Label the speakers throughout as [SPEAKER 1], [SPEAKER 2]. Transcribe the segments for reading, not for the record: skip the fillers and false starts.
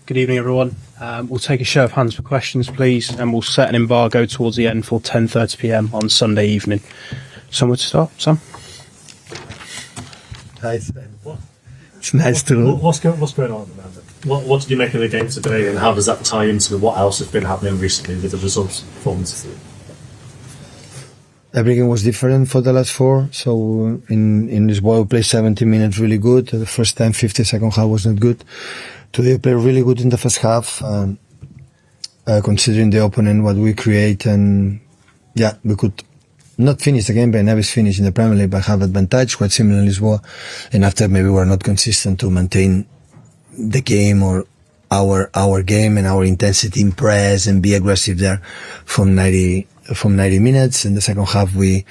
[SPEAKER 1] Good evening, everyone. We'll take a show of hands for questions, please, and we'll set an embargo towards the end for 10:30 p.m. on Sunday evening. Somewhere to start, Sam?
[SPEAKER 2] Nice. It's nice to...
[SPEAKER 3] What's going on at the moment? What did you make of the game today, and how does that tie into what else has been happening recently with the results performances?
[SPEAKER 2] Everything was different for the last four. So in Lisboa, we played 70 minutes really good. The first time, 50 second half was not good. Today, we played really good in the first half, considering the opponent, what we create, and yeah, we could not finish the game, but never finish in the Premier League, but have advantage, quite similar in Lisboa. And after, maybe we're not consistent to maintain the game or our game and our intensity in press and be aggressive there from 90 minutes. In the second half, we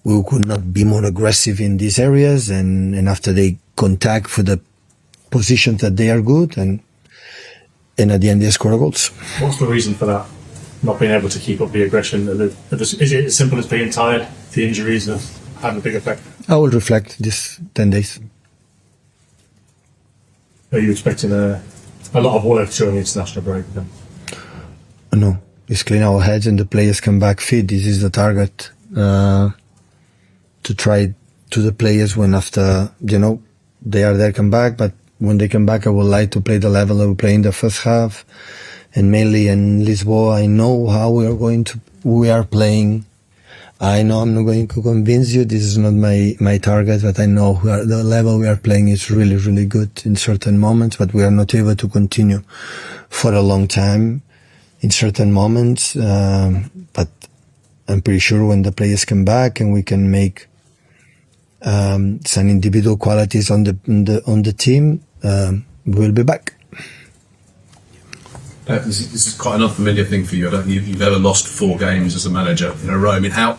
[SPEAKER 2] could not be more aggressive in these areas, and after they contact for the positions that they are good, and at the end they score goals.
[SPEAKER 3] What's the reason for that? Not being able to keep up the aggression? Is it as simple as being tired? The injuries have had a big effect?
[SPEAKER 2] I will reflect this 10 days.
[SPEAKER 3] Are you expecting a lot of work during the international break then?
[SPEAKER 2] No, it's clean our heads and the players come back fit. This is the target, to try to the players when after, they are there, come back, but when they come back, I would like to play the level that we play in the first half, and mainly in Lisboa. I know how we are playing. I know I'm not going to convince you. This is not my target, but I know the level we are playing is really, really good in certain moments, but we are not able to continue for a long time in certain moments. But I'm pretty sure when the players come back and we can make some individual qualities on the team, we'll be back.
[SPEAKER 4] Pep, this is quite an unfamiliar thing for you. I don't think you've ever lost 4 games as a manager in a row. I mean, how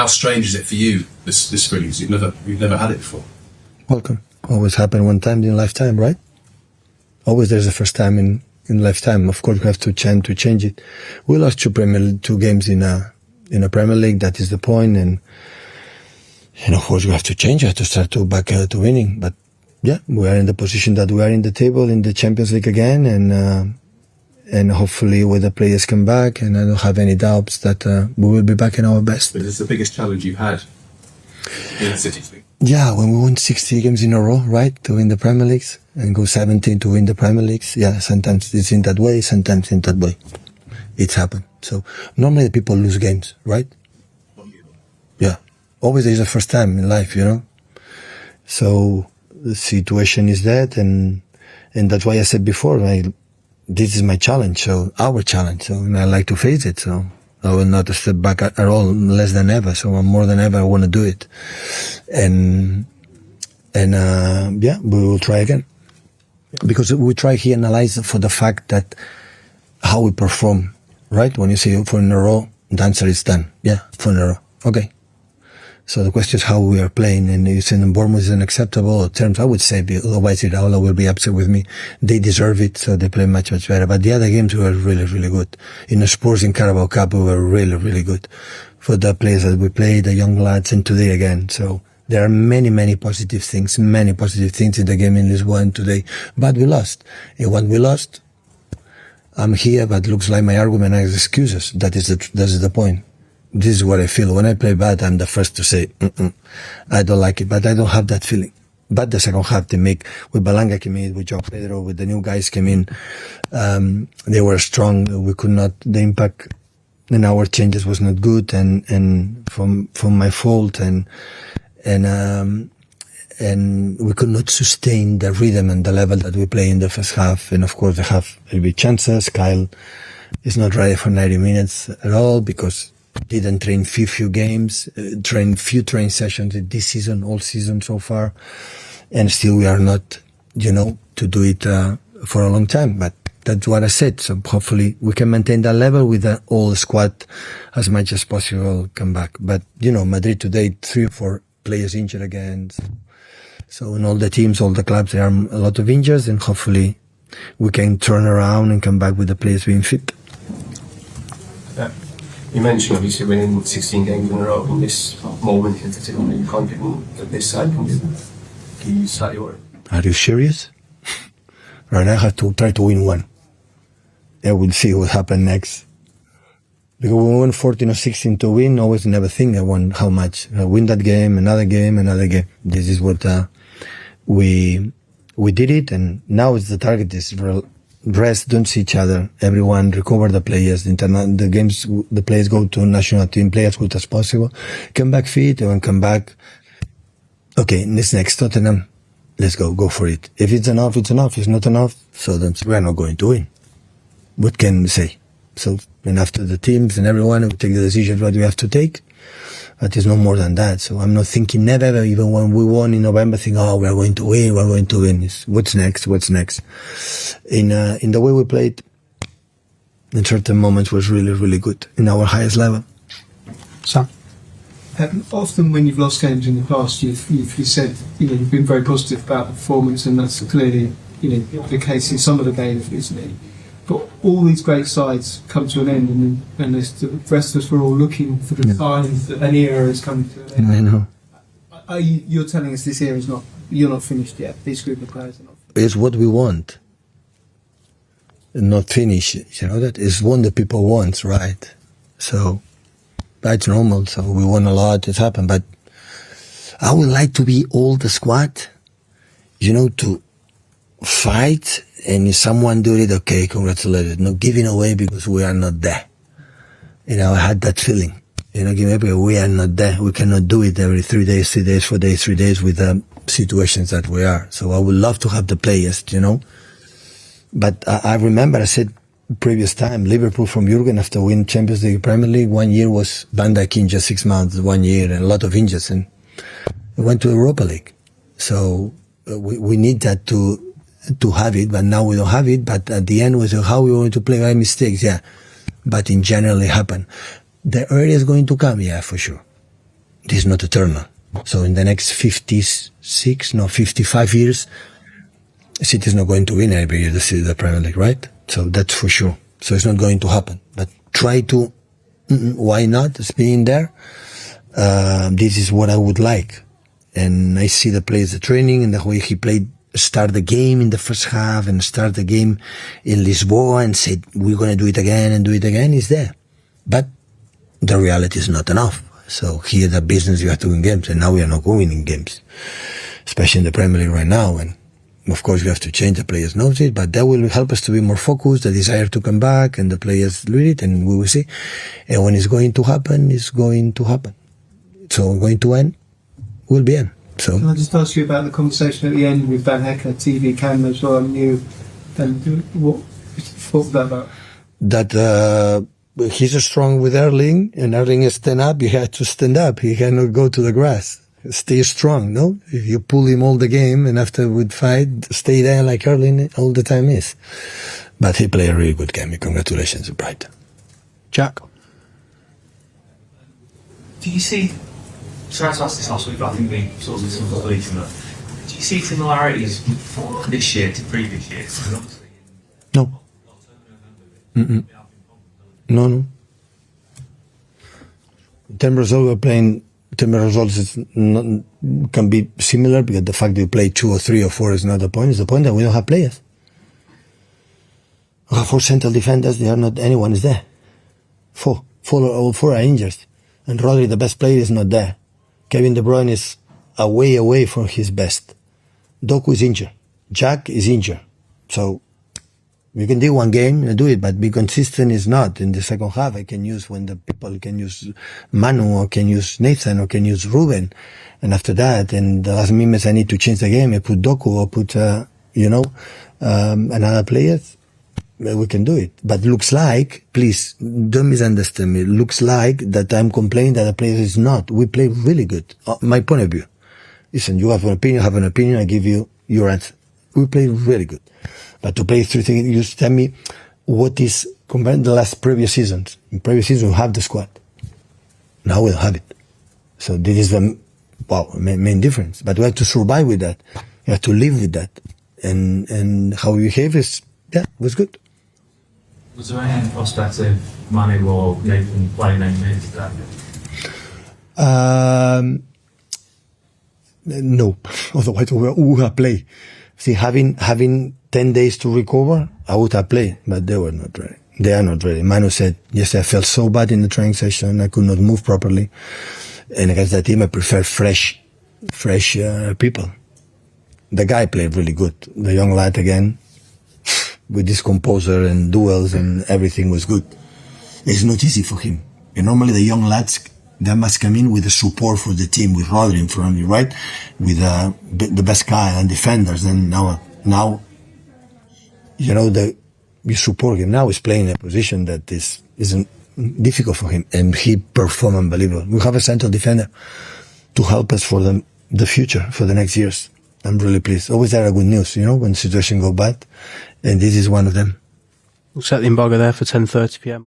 [SPEAKER 4] strange is it for you, this feeling? You've never had it before.
[SPEAKER 2] Welcome. Always happen one time in a lifetime, right? Always there's a first time in lifetime. Of course, we have to change it. We lost 2 games in a Premier League. That is the point, and of course we have to change it to start back to winning. But yeah, we are in the position that we are in the table in the Champions League again, and hopefully when the players come back, and I don't have any doubts that we will be back in our best.
[SPEAKER 4] But it's the biggest challenge you've had in the City League.
[SPEAKER 2] Yeah, when we win 60 games in a row, right, to win the Premier Leagues, and go 17 to win the Premier Leagues. Yeah, sometimes it's in that way, sometimes in that way. It's happened. So normally people lose games, right? Yeah. Always there's a first time in life, So the situation is that, and that's why I said before, this is my challenge, so our challenge, and I like to face it, so I will not step back at all, less than ever, so more than ever I want to do it. And yeah, we will try again. Because we try here analyze for the fact that how we perform, right? When you say 4 in a row, the answer is done. Yeah, 4 in a row. Okay. So the question is how we are playing, and you saying Bournemouth is unacceptable terms. I would say, otherwise Iraola will be upset with me. They deserve it, so they play much, much better. But the other games were really, really good. In the Spurs in Carabao Cup, we were really, really good. For the players that we played, the young lads, and today again. So there are many, many positive things in the game in Lisbon and today. But we lost. And when we lost, I'm here, but looks like my argument has excuses. That is the point. This is what I feel. When I play bad, I'm the first to say, I don't like it, but I don't have that feeling. But the second half they make, with Balanga came in, with João Pedro, with the new guys came in, they were strong. We could not, the impact in our changes was not good, and from my fault, and we could not sustain the rhythm and the level that we play in the first half. And of course they have a bit chances. Kyle is not ready for 90 minutes at all because didn't train few games, train few training sessions this season, all season so far, and still we are not, to do it for a long time. But that's what I said. So hopefully we can maintain that level with the all squad as much as possible. Come back, but Madrid today 3 or 4 players injured again. So in all the teams, all the clubs, there are a lot of injuries, and hopefully we can turn around and come back with the players being fit.
[SPEAKER 5] You mentioned obviously winning 16 games in a row in this moment in particular. Are you confident that this side can do that? Can you start your...
[SPEAKER 2] Are you serious? Right now I have to try to win one. And we'll see what happens next. Because when we won 14 or 16 to win, always never think I won how much. I win that game, another game, another game. This is what we did it, and now it's the target is rest, don't see each other. Everyone recover the players. The games, the players go to national team, play as good as possible. Come back fit, and come back. Okay, this next Tottenham, let's go for it. If it's enough, it's enough. If it's not enough, so then we are not going to win. What can we say? So, and after the teams and everyone, we take the decisions what we have to take. But it's no more than that. So I'm not thinking, never ever, even when we won in November, think, oh, we're going to win. It's what's next? In the way we played, in certain moments was really, really good in our highest level.
[SPEAKER 1] Sam?
[SPEAKER 6] Often when you've lost games in the past, you've said, you've been very positive about the performance, and that's clearly, the case in some of the games recently. But all these great sides come to an end, and the rest of us were all looking for the signs that an era is coming to an end.
[SPEAKER 2] I know.
[SPEAKER 6] You're telling us this era is not, you're not finished yet. This group of players are not finished.
[SPEAKER 2] It's what we want. Not finish. That is what the people want, right? So that's normal. So we won a lot. It's happened. But I would like to be all the squad, to fight. And if someone do it, okay, congratulations. Not giving away because we are not there. I had that feeling. We are not there. We cannot do it every 3 days, 4 days, 3 days with the situations that we are. So I would love to have the players, But I remember I said previous time, Liverpool from Jurgen after winning Champions League, Premier League, 1 year was Van Dijk injured 6 months, 1 year, and a lot of injuries. And we went to Europa League. So we need that to have it, but now we don't have it. But at the end, we say, how we want to play by mistakes, yeah. But in general, it happened. The area is going to come, yeah, for sure. It is not eternal. So in the next 55 years, City is not going to win every year the Premier League, right? So that's for sure. So it's not going to happen. But try to, why not? It's being there. This is what I would like. And I see the players, the training, and the way he played, start the game in the first half and start the game in Lisboa and say, we're going to do it again and do it again, is there. But the reality is not enough. So here the business you have to win games, and now we are not winning games, especially in the Premier League right now. And of course you have to change, the players knows it, but that will help us to be more focused, the desire to come back, and the players read it, and we will see. And when it's going to happen, it's going to happen. So going to end, will be end. So
[SPEAKER 6] can I just ask you about the conversation at the end with Van Hecker, TV cameras on you, and what was that about?
[SPEAKER 2] That he's strong with Erling, and Erling is stand up, he had to stand up. He cannot go to the grass. Stay strong, no? If you pull him all the game, and after we fight, stay there like Erling all the time is. But he played a really good game. Congratulations, Brighton.
[SPEAKER 1] Jack?
[SPEAKER 7] Do you see... Sorry to ask this last week, but I think we sort of some belief in that. Do you see similarities this year to previous years?
[SPEAKER 2] No. No. Ten results we're playing. 10 results is not, can be similar because the fact that you play 2 or 3 or 4 is not the point. It's the point that we don't have players. We have 4 central defenders. They are not. Anyone is there. 4 are injured, and Rodri, the best player, is not there. Kevin De Bruyne is away from his best. Doku is injured. Jack is injured. So we can do one game and do it, but be consistent is not. In the second half, I can use when the people can use Manu, or can use Nathan, or can use Ruben. And after that, and the last minutes I need to change the game, I put Doku or put, another player. We can do it. But looks like, please, don't misunderstand me, looks like that I'm complaining that the player is not. We play really good. My point of view. Listen, you have an opinion, I give you your answer. We play really good. But to play 3 things, you tell me what is compared to the previous seasons. In previous seasons, we have the squad. Now we don't have it. So this is the main difference. But we have to survive with that. We have to live with that. And how we behave is, was good.
[SPEAKER 7] Was there any prospect of Manu or Nathan playing any minutes today?
[SPEAKER 2] No, otherwise we would have played. See, having 10 days to recover, I would have played, but they were not ready. They are not ready. Manu said, yes, I felt so bad in the training session, I could not move properly. And against that team, I prefer fresh people. The guy played really good. The young lad again, with his composure and duels and everything was good. It's not easy for him. And normally the young lads, they must come in with the support for the team, with Rodri in front of you, right? With the best guy and defenders. And now, you know, you support him. Now he's playing a position that isn't difficult for him. And he performed unbelievable. We have a central defender to help us for the future, for the next years. I'm really pleased. Always there are good news, you know, when situations go bad. And this is one of them.
[SPEAKER 1] We'll set the embargo there for 10:30 p.m.